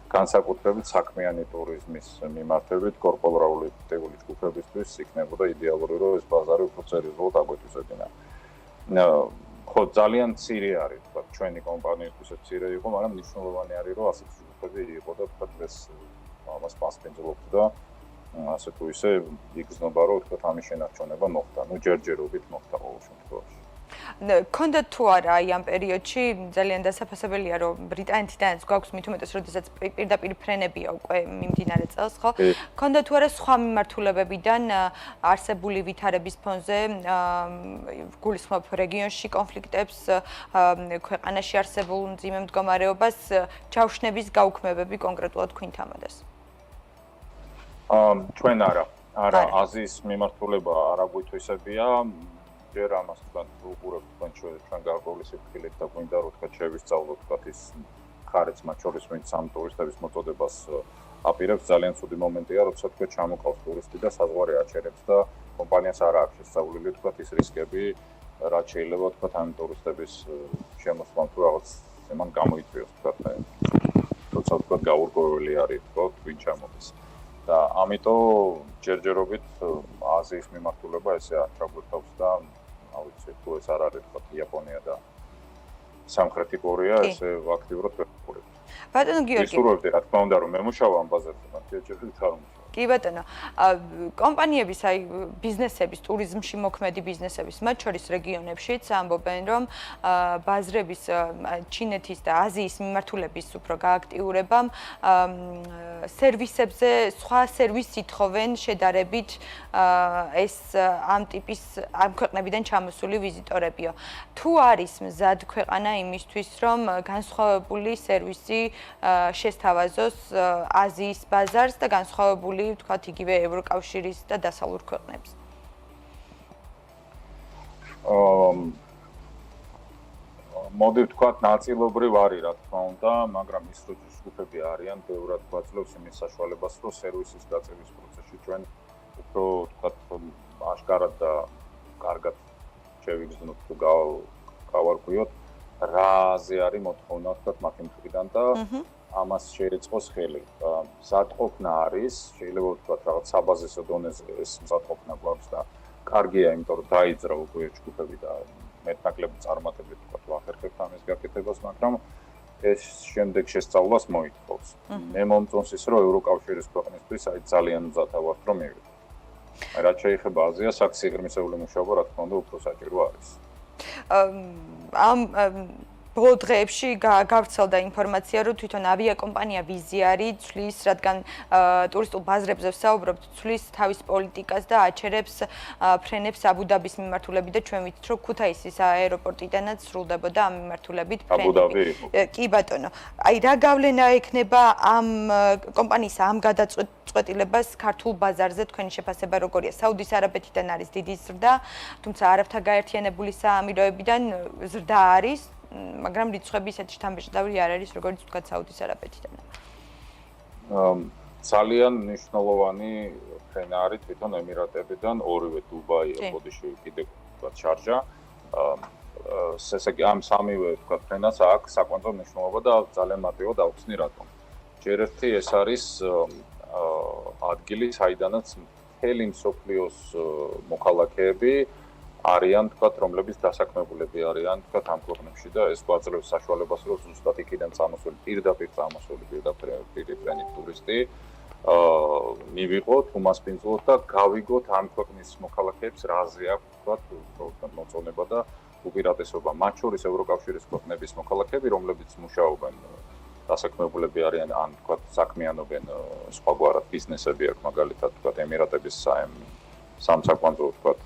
განსაკუთრებით საქმიანი ტურიზმის მიმართებით კორპორატიული ჯგუფებისთვის იქნებოდა идеალური, რომ ეს ბაზარი უფრო სერიოზულად აგვეთვისებინა. ხო, ძალიან მცირე არის, თქვა, ჩვენი კომპანიისთვის მცირე იყო, მაგრამ მნიშვნელოვანი არის, რომ ასეთი ჯგუფები იყო და თქვა, ეს ამას პასპინძლობთ და ასე თუ ისე იგრძნობა, რომ თქვა, ამის შენარჩუნება მოხდა. ნუ ჯერჯერობით მოხდა ყოველ შემთხვევაში. ქონდათ თუ არა ამ პერიოდში ძალიან დასაფასებელია, რომ ბრიტანეთიდანაც გვაქვს მით უმეტეს, როდესაც პირდაპირ ფრენებია უკვე მიმდინარე წელს, ხო? ქონდათ თუ არა სხვა მიმართულებებიდან არსებული ვითარების ფონზე გულისხმობ რეგიონში კონფლიქტებს, ქვეყანაში არსებულ მძიმე მდგომარეობას, ჯავშნების გაუქმებები კონკრეტულად ქვინთამადას? ჩვენ არა, აზიის მიმართულება არ აგვითვისებია. ჯერ ამას თქვა უყურებთ ჩვენ გარკვეული სიფრთხილით და გვინდა რომ თქვა შევისწავლოთ თქვა ის ხარეც მათ შორის ვინც ამ ტურისტების მოწოდებას აპირებს ძალიან ცუდი მომენტია როცა თქვა ჩამოყავს ტურისტი და საზღვარი აჩერებს და კომპანიას არ აქვს შესწავლილი თქვა ის რისკები რაც შეიძლება თქვა ამ ტურისტების შემოსვლამ თუ რაღაც მან გამოიწვიოს თქვა როცა თქვა გაურკვეველი არის თქვა ვინ ჩამოდის და ამიტომ ჯერჯერობით აზიის მიმართულება ესე არ ჩაგვერთავს და ავიცი თუ ეს არ არის თქო იაპონია და სამხრეთი კორეა ესე აქტიურად ვეყურებ. ბატონო გიორგი. ვისურვებდი რა თქმა უნდა რომ მემუშავა ამ ბაზარზე, მაგრამ შეიძლება არ უმუშავა. კი ბატონო, კომპანიების აი ბიზნესების, ტურიზმში მოქმედი ბიზნესების, მათ შორის რეგიონებშიც ამბობენ, რომ ბაზრების ჩინეთის და აზიის მიმართულების უფრო გააქტიურებამ სერვისებზე სხვა სერვისს ითხოვენ შედარებით ეს ამ ტიპის ამ ქვეყნებიდან ჩამოსული ვიზიტორებიო. თუ არის მზად ქვეყანა იმისთვის, რომ განსხვავებული სერვისი შესთავაზოს აზიის ბაზარს და განსხვავებული ვთქვათ იგივე ევროკავშირის და დასავლურ ქვეყნებს. მოდი ვთქვათ ნაწილობრივ არის რა თქმა უნდა, მაგრამ ის რო ჯგუფები არიან, ბევრად გვაძლევს იმის საშუალებას, რომ სერვისის გაწევის პროცესში ჩვენ უფრო ვთქვათ აშკარად და კარგად შევიგრძნოთ თუ გავარკვიოთ, რაზე არის მოთხოვნა ვთქვათ მათი მხრიდან და ამას შეეწყოს ხელი. მზადყოფნა არის, შეიძლება ვთქვათ რაღაც საბაზისო დონეზე ეს მზადყოფნა გვაქვს და კარგია, იმიტომ რომ დაიძრა უკვე ჯგუფები და მეტნაკლები წარმატებით ვთქვათ ვახერხებთ ამის გაკეთებას, მაგრამ ეს შემდეგ შესწავლას მოითხოვს. მე მომწონს ის, რომ ევროკავშირის ქვეყნისთვის აი ძალიან მზად ავართ რომ მივიდეთ. რაც შეეხება აზიას, აქ სიღრმისეული მუშაობა რა თქმა უნდა უფრო საჭირო არის. ამ ბოლო დღეებში გავრცელდა ინფორმაცია, რომ თვითონ ავიაკომპანია ვიზიარი ცვლის, რადგან ტურისტულ ბაზრებზე ვსაუბრობთ, ცვლის თავის პოლიტიკას და აჩერებს ფრენებს აბუდაბის მიმართულებით და ჩვენ ვიცით, რომ ქუთაისის აეროპორტიდანაც სრულდებოდა ამ მიმართულებით ფრენები. კი ბატონო, აი რა გავლენა ექნება ამ კომპანიის ამ გადაწყვეტილებას ქართულ ბაზარზე თქვენი შეფასება როგორია? საუდის არაბეთიდან არის დიდი ზრდა, თუმცა არაბთა გაერთიანებული საამიროებიდან ზრდა არის. მაგრამ რიცხვები ისეთი შთამბეჭდავი არ არის, როგორც ვთქვათ საუდის არაბეთიდან. ძალიან მნიშვნელოვანი ფრენა არის თვითონ ემირატებიდან, ორივე დუბაი, აბუდაბი, კიდე ვთქვათ შარჯა. ესე იგი ამ სამივე ვთქვათ ფრენას აქვს საკვანძო მნიშვნელობა და ძალიან მარტივად ავხსნი რატომ. ჯერ ერთი ეს არის ადგილი, საიდანაც მთელი მსოფლიოს მოქალაქეები არიან თქვათ რომლებიც დასაქმებულები არიან თქვათ ამ ქვეყნებში და ეს გვაძლევს საშუალებას რომ ზუსტად იქიდან წამოსული პირდაპირ ფრენით ტურისტი მივიღოთ, უმასპინძლოთ და გავიგოთ ამ ქვეყნის მოქალაქეებს რაზე აქვს თქვათ მოწონება და უპირატესობა მათ შორის ევროკავშირის ქვეყნების მოქალაქეები რომლებიც მუშაობენ დასაქმებულები არიან ან თქვათ საქმიანობენ სხვაგვარად ბიზნესები აქვს მაგალითად თქვათ ემირატების სამსაკვანძო თქვათ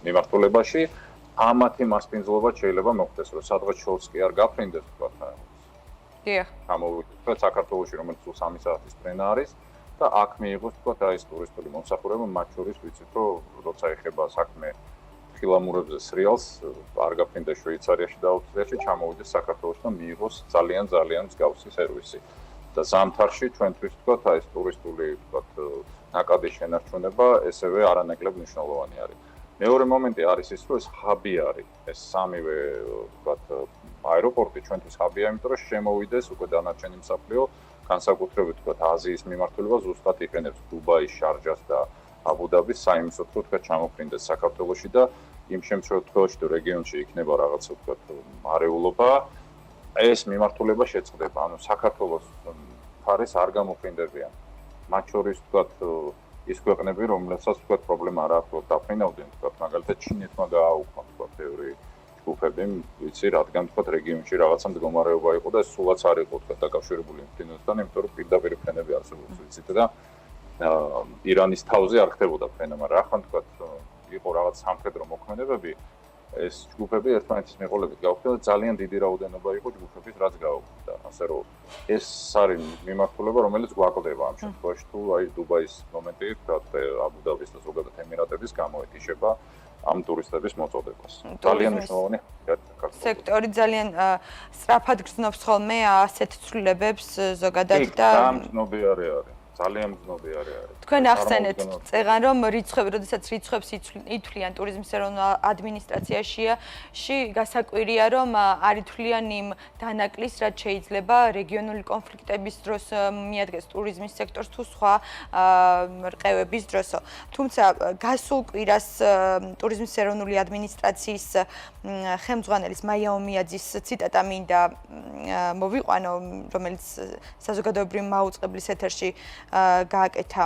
მიმართულებაში ამათი მასპინძლობა შეიძლება მოხდეს, რომ სადღაც შორს კი არ გაფრინდეს თქვათ. დიახ. ამოვიდეთ საქართველოში, რომელიც 3 საათის ფრენა არის და აქ მიიღოს თქვათ აი ეს ტურისტული მომსახურება, მათ შორის ვიცით, რომ როცა ეხება საქმე ხილამურებზე სრიალს, არ გაფრინდეს შვეიცარიაში და ავსტრიაში, ჩამოვიდეს საქართველოში და მიიღოს ძალიან მსგავსი სერვისი. და ზამთარში ჩვენთვის თქვათ აი ეს ტურისტული თქვათ ნაკადის შენარჩუნება ესევე არანაკლებ მნიშვნელოვანი არის. მეორე მომენტი არის ის, რომ ეს ჰაბი არის, ეს სამივე ვთქვათ აეროპორტი ჩვენთვის ჰაბია, იმიტომ რომ შემოვიდეს უკვე დანარჩენი მსოფლიო, განსაკუთრებით ვთქვათ აზიის მიმართულება ზუსტად იყენებს დუბაის, შარჯას და აბუდაბის საიმისოდ, რომ თქვათ ჩამოფრინდეს საქართველოში და იმ შემთხვევაში, თუ რეგიონში იქნება რაღაც ვთქვათ არეულობა, ეს მიმართულება შეწყდება. ანუ საქართველოს მხარეს არ გამოფრინდებიან. მათ შორის თქვათ ის ქვეყნები, რომლებსაც თქვათ პრობლემა არ აქვს, რომ დაფრინავდნენ, თქვათ მაგალითად ჩინეთმა გააუქმა თქვათ ბევრი ჯგუფები, ვიცი, რადგან თქვათ რეგიონში რაღაცა მდგომარეობა იყო და სულაც არ იყო თქვათ დაკავშირებული ფინანსთან, იმიტომ რომ პირდაპირ ფრენები არსებობს, ვიცით და ირანის თავზე არ ხდებოდა ფრენა, მაგრამ ახლა თქვათ იყო რაღაც სამხედრო მოქმედებები, ეს ჯგუფები ერთმანეთის მიყოლებით გაუქმდა და ძალიან დიდი რაოდენობა იყო ჯგუფების, რაც გაუქმდა. ასე რომ ეს არის მიმართულება, რომელიც გვაკლდება ამ შემთხვევაში, თუ აი დუბაის მომენტი, თქვათ აბუდაბის და ზოგადად ემირატების გამოეთიშება ამ ტურისტების მოწოდებას. ძალიან მნიშვნელოვანი სექტორი ძალიან სწრაფად გრძნობს ხოლმე ასეთ ცვლილებებს ზოგადად და გამცნობი არის. ძალიან მგზნობი არის. თქვენ ახსენეთ წეღან რომ რიცხვები, როდესაც რიცხვებს ითვლიან ტურიზმის ეროვნულ ადმინისტრაციაში, გასაკვირია რომ არ ითვლიან იმ დანაკლის, რაც შეიძლება რეგიონული კონფლიქტების დროს მიადგეს ტურიზმის სექტორს თუ სხვა რყევების დროსო. თუმცა გასულ კვირას ტურიზმის ეროვნული ადმინისტრაციის ხელმძღვანელის მაია ომიაძის ციტატა მინდა მოვიყვანო, რომელიც საზოგადოებრივი მაუწყებლის ეთერში გააკეთა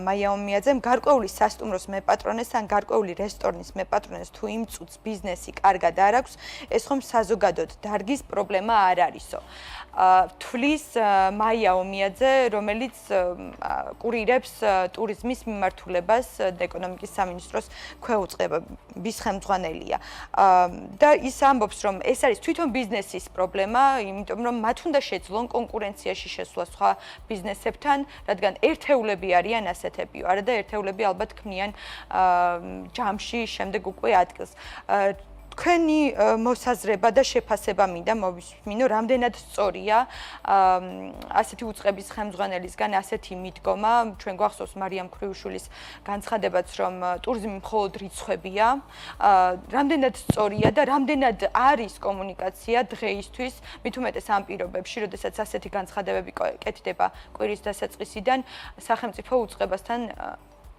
მაია ომიაძემ. გარკვეული სასტუმროს მეპატრონეს ან გარკვეული რესტორნის მეპატრონეს თუ იმ წუთს ბიზნესი კარგად არ აქვს, ეს ხომ საზოგადოდ დარგის პრობლემა არ არისო. თვლის მაია ომიაძე, რომელიც კურირებს ტურიზმის მიმართულებას ეკონომიკის სამინისტროს ქვეუწყების ხელმძღვანელია. და ის ამბობს, რომ ეს არის თვითონ ბიზნესის პრობლემა, იმიტომ რომ მათ უნდა შეძლონ კონკურენციაში შესვლა სხვა ბიზნესებთან, რადგან ერთეულები არიან ასეთები, არა და ერთეულები ალბათ ქმნიან ჯამში შემდეგ უკვე ადგილს. თქვენი მოსაზრება და შეფასება მინდა მოვისმინო, რამდენად სწორია ასეთი უწყების ხელმძღვანელისგან ასეთი მიდგომა. ჩვენ გვახსოვს მარიამ ქრიუშვილის განცხადებაც, რომ ტურიზმი მხოლოდ რიცხვებია. რამდენად სწორია და რამდენად არის კომუნიკაცია დღეისთვის, მით უმეტეს ამ პირობებში, როდესაც ასეთი განცხადებები კეთდება კვირის დასაწყისიდან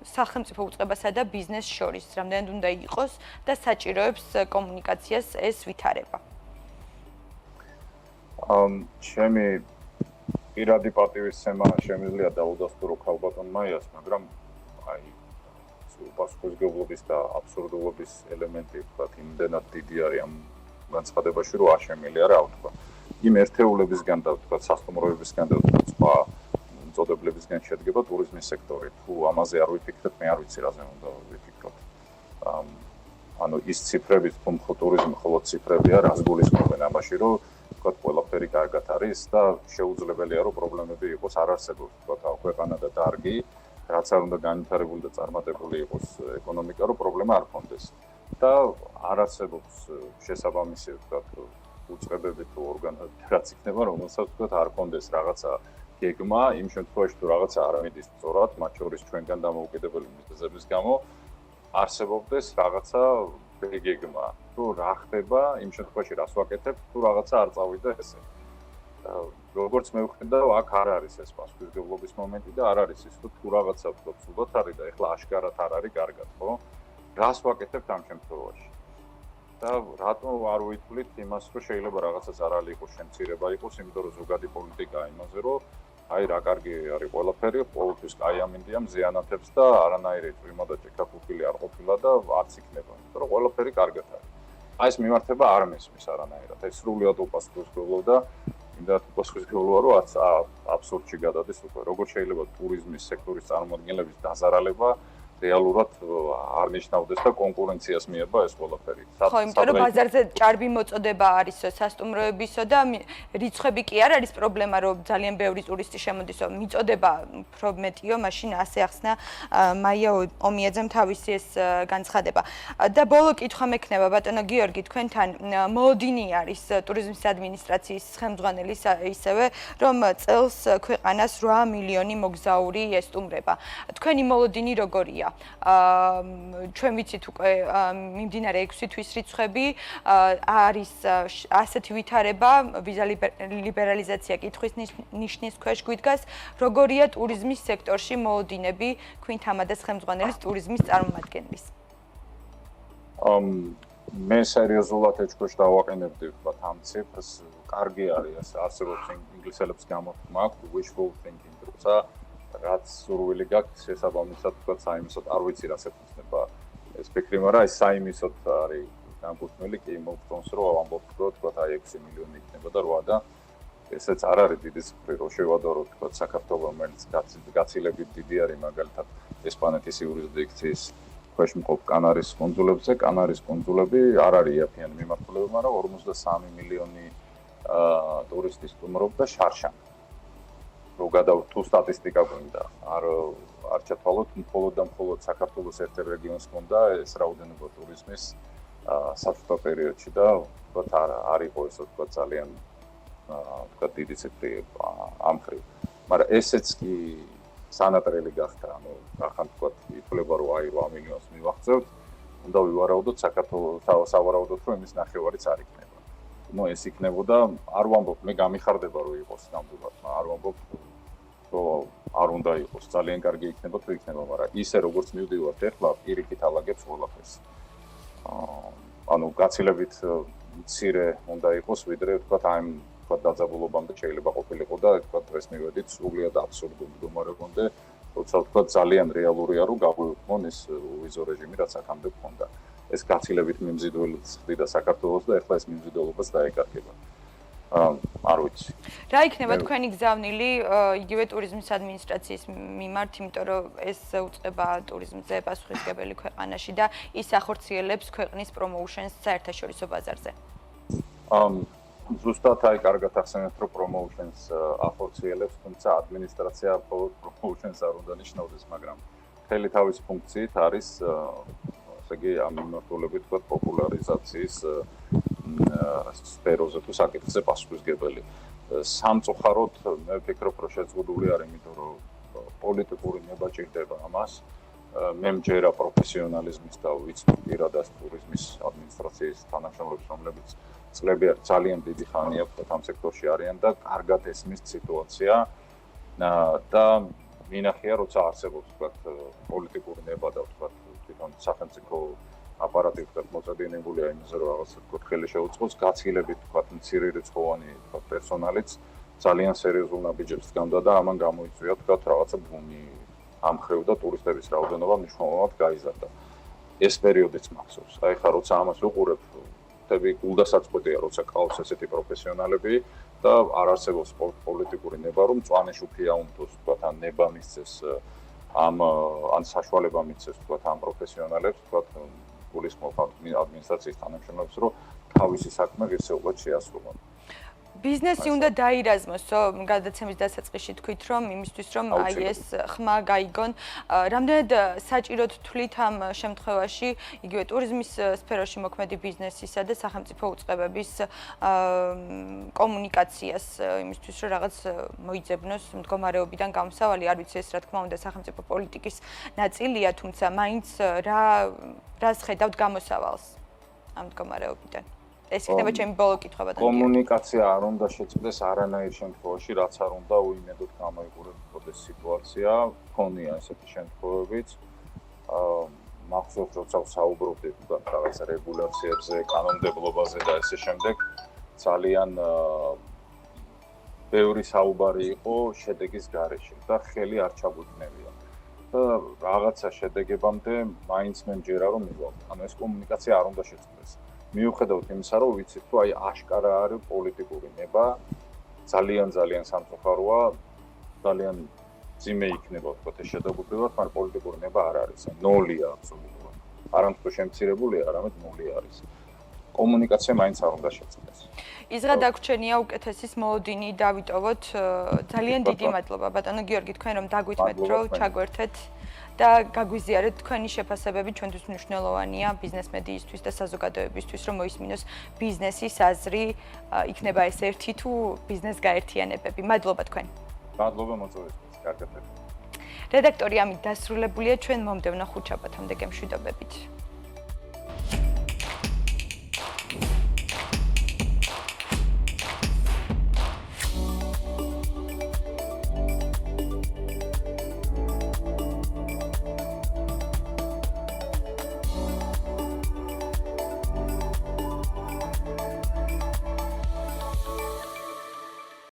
სახელმწიფო უწყებასა და ბიზნესს შორის, რამდენად უნდა იყოს და საჭიროებს კომუნიკაციას ეს ვითარება. ჩემი პირადი პატივისცემა შემიძლია დაუდასტურო ქალბატონ მაიას, მაგრამ აი პასუხისმგებლობის და აბსურდულობის ელემენტი ვთქვათ, იმდენად დიდი არის ამ განცხადებაში, რომ არ შემიძლია რა ვთქვა. იმ ერთეულებისგან და ვთქვათ სასტუმროებისგან და ვთქვათ სხვა წოდებლებისგან შედგება ტურიზმის სექტორი. თუ ამაზე არ ვიფიქრეთ, მე არ ვიცი რაზე უნდა ვიფიქროთ. ანუ ის ციფრები, თუ მხოლოდ ტურიზმი მხოლოდ ციფრებია, რას გულისხმობენ ამაში, რომ ვთქვათ, ყველაფერი კარგად არის და შეუძლებელია, რომ პრობლემები იყოს არ არსებობს, ვთქვათ, ქვეყანა და დარგი, რაც არ უნდა განვითარებული და წარმატებული იყოს ეკონომიკა, რომ პრობლემა არ ქონდეს. და არ არსებობს შესაბამისი, ვთქვათ, უწყებები თუ ორგანოები, რაც იქნება, რომელსაც ვთქვათ, არ ქონდეს რაღაცა გეგმა, იმ შემთხვევაში თუ რაღაცა არ მიდის სწორად, მათ შორის ჩვენგან დამოუკიდებელი მიზეზების გამო არსებობდეს რაღაცა გეგმა. თუ რა ხდება, იმ შემთხვევაში რას ვაკეთებ, თუ რაღაცა არ წავიდა ესე. როგორც მე ვხედა, აქ არ არის ეს პასუხისმგებლობის მომენტი და არ არის ის, თუ რაღაცა ვთქვათ, სულად არის და ეხლა აშკარად არ არის კარგად, ხო? რას ვაკეთებ ამ შემთხვევაში? და რატომ არ ვიტვლით იმას, რომ შეიძლება რაღაცა ზარალი იყოს, შემცირება იყოს, იმიტომ რომ ზოგადი პოლიტიკაა იმაზე, რომ აი რა კარგი არის ყველაფერი, ყოველთვის კაი ამინდია, მზიანათებს და არანაირი წვიმა და ჭექა-ფუფილი არ ყოფილა და არც იქნება, იმიტომ რომ ყველაფერი კარგად არის. აი ეს მიმართება არ მესმის არანაირად. ეს სრულიად უპასუხისმგებლოა და იმდენად უპასუხისმგებლოა, რომ არც აბსურდში გადადის უკვე. როგორ შეიძლება ტურიზმის სექტორის წარმომადგენლების დაზარალება რეალურად არ ნიშნავდეს და კონკურენციას მიება ეს ყველაფერი. ხო, იმიტომ რომ ბაზარზე ჭარბი მოწოდება არის სასტუმროებისო და რიცხვები კი არ არის პრობლემა, რომ ძალიან ბევრი ტურისტი შემოდისო, მიწოდება უფრო მეტიო, მაშინ ასე ახსნა მაია ომიაძემ თავისი ეს განცხადება. და ბოლო კითხვა მექნება ბატონო გიორგი, თქვენთან მოლოდინი არის ტურიზმის ადმინისტრაციის ხელმძღვანელი ისევე, რომ წელს ქვეყანას 8 მილიონი მოგზაური ესტუმრება. თქვენი მოლოდინი როგორია? ჩვენ ვიცით უკვე მიმდინარე 6 თვის რიცხვები, არის ასეთი ვითარება, ვიზა ლიბერალიზაცია კითხვის ნიშნის ქვეშ გვიდგას, როგორია ტურიზმის სექტორში მოლოდინები ქვინ თამადეს ხელმძღვანელის ტურიზმის წარმომადგენლის. მე სერიოზულად ეჭქვეშ დავაყენებდი ვთქვათ ამ ციფრს, კარგი არის, არსებობს ინგლისელებს გამოთქმა აქვს wishful thinking, როცა რაც სურვილი გაქვს შესაბამისად ვთქვათ საიმისოდ არ ვიცი რა შეფასება ეს ფიქრი, მაგრამ ეს საიმისოდ არის განკუთვნილი კი მოგწონს რომ ამბობ რომ ვთქვათ აი 6 მილიონი იქნება და 8 და ესეც არ არის დიდი ციფრი რომ შევადარო ვთქვათ საქართველოს რომელიც გაცილებით დიდი არის მაგალითად ესპანეთის იურისდიქციის ქვეშ მყოფ კანარის კუნძულებზე, კანარის კუნძულები არ არის იაფიანი მიმართულება, მაგრამ 53 მილიონი ტურისტი სტუმრობდა შარშან. თუ სტატისტიკა გვინდა, არ ჩათვალოთ მხოლოდ და მხოლოდ საქართველოს ერთ-ერთ რეგიონს ჰქონდა ეს რაოდენობა ტურიზმის საბჭოთა პერიოდში და ვთქვათ არ იყო ეს ვთქვათ ძალიან ვთქვათ დიდი ციფრი ამ ხრივ. მაგრამ ესეც კი სანატრელი გახდა, ანუ ახლა თქვა ითვლება რომ აი 8 მილიონს მივახცევთ, უნდა ვივარაუდოთ საქართველოს სავარაუდოდ რომ იმის ნახევარიც არ იქნება. ეს იქნებოდა, არ ვამბობ, მე გამიხარდება რომ იყოს ნამდვილად, არ ვამბობ რომ არ უნდა იყოს, ძალიან კარგი იქნება თუ იქნება, მაგრამ ისე როგორც მივდივართ ახლა, პირიქით ალაგებს ყველაფერს. ანუ გაცილებით მცირე უნდა იყოს, ვიდრე თქვათ აი თქვა დაძაბულობამდე შეიძლება ყოფილიყო და თქვა დღეს მივედით სრულიად აბსურდულ მდგომარეობამდე, როცა თქვა ძალიან რეალურია რომ გაგვიყვონ ეს ვიზო რეჟიმი რაც აქამდე გქონდა. ეს გაცილებით მიმზიდველიც ხდიდა საქართველოს და ეხლა ეს მიმზიდველობაც დაეკარგება. არ ვიცი. რა იქნება თქვენი გზავნილი იგივე ტურიზმის ადმინისტრაციის მიმართ, იმიტომ რომ ეს უწყება ტურიზმზე პასუხისმგებელი ქვეყანაში და ის ახორციელებს ქვეყნის პრომოუშენს საერთაშორისო ბაზარზე. ზუსტად აი კარგად ახსენეთ რომ პრომოუშენს ახორციელებს, თუმცა ადმინისტრაცია მხოლოდ პრომოუშენს არ უნდა ნიშნავდეს, მაგრამ მთელი თავის ფუნქციით არის ესე იგი ამ მიმართულებით თქვა პოპულარიზაციის სფეროზე თუ საკითხზე პასუხისმგებელი. სამწუხაროდ მე ვფიქრობ რომ შეზღუდული არ, იმიტომ რომ პოლიტიკური ნება ჭირდება ამას. მე მჯერა პროფესიონალიზმის და ვიცნობ პირადად ტურიზმის ადმინისტრაციის თანამშრომლებს, რომლებიც წლები ძალიან დიდი ხანია ამ სექტორში არიან და კარგად ესმის სიტუაცია და მინახია როცა არსებობს თქვათ პოლიტიკური ნება და თქვათ თვითონ სახელმწიფო აპარატი თქვათ მოწედინებულია იმაზე რომ რაღაც თქვათ ხელი შეუწყოს, გაცილებით თქვათ მცირერიცხოვანი თქვათ პერსონალიც ძალიან სერიოზულ ნაბიჯებს დგამდა და ამან გამოიწვია თქვათ რაღაცა ბუმი ამ ხრივ და ტურისტების რაოდენობა მნიშვნელოვნად გაიზარდა. ეს პერიოდიც მახსოვს. აი ხა როცა ამას ვუყურებ, ხტები გულდასაწყვეტია, როცა ყავს ესეთი პროფესიონალები და არ არსებობს პოლიტიკური ნება, რომ მწვანე შუქია უნდოს თქვათ ან ნება მისცეს ან საშუალება მისცეს თქვათ ამ პროფესიონალებს, თქვათ გულისხმობ ადმინისტრაციის თანამშრომლებს, რომ თავისი საქმე ღირსეულად შეასრულონ. ბიზნესი უნდა დაირაზმოსო, გადაცემის დასაწყისში თქვით, რომ იმისთვის რომ აი ეს ხმა გაიგონ, რამდენად საჭიროდ თვლით ამ შემთხვევაში იგივე ტურიზმის სფეროში მოქმედი ბიზნესისა და სახელმწიფო უწყებების კომუნიკაციას იმისთვის რომ რაღაც მოიძებნოს მდგომარეობიდან გამოსავალი, არ ვიცი ეს რა თქმა უნდა სახელმწიფო პოლიტიკის ნაწილია, თუმცა მაინც რას ხედავთ გამოსავალს ამ მდგომარეობიდან? ეს იქნება ჩემი ბოლო კითხვა და კომუნიკაცია არ უნდა შეწყდეს არანაირ შემთხვევაში, რაც არ უნდა უიმედოდ გამოიყურებოდეს სიტუაცია. ქონია ესეთი შემთხვევებიც. მახსოვს, როცა საუბრობდით რაღაც რეგულაციებზე, კანონმდებლობაზე და ესე შემდეგ, ძალიან ბევრი საუბარი იყო შედეგის გარეშე და ხელი არ ჩაგვიგნებია. და რაღაცა შედეგებამდე მაინც მე მჯერა რომ მივალ. ანუ ეს კომუნიკაცია არ უნდა შეწყდეს. მიუხედავად იმისა, რომ ვიცით, რომ აი აშკარა არის პოლიტიკური ნება, ძალიან სამწუხაროა, ძალიან ძიმე იქნება თქვა ეს შედაგულებრივად, მაგრამ პოლიტიკური ნება არ არის, ნოლია აბსოლუტურად. არამედ შემცირებულია, არამედ ნული არის. კომუნიკაცია მაინც არ უნდა შეწყდეს. იზღა დაგვრჩენია უკეთესის მოლოდინი დავიტოვოთ. ძალიან დიდი მადლობა ბატონო გიორგი, თქვენ რომ დაგვითმეთ, რომ ჩაგვერთეთ და გაგვიზიარეთ თქვენი შეფასებები ჩვენთვის მნიშვნელოვანია ბიზნეს მედიისთვის და საზოგადოებისთვის, რომ მოისმინოს ბიზნესის აზრი, იქნება ეს ერთი თუ ბიზნეს გაერთიანებები. მადლობა თქვენ. მადლობა მოწვევისთვის, კარგად. რედაქტორი ამით დასრულებულია, ჩვენ მომდევნო ხუთშაბათამდე გემშვიდობებით.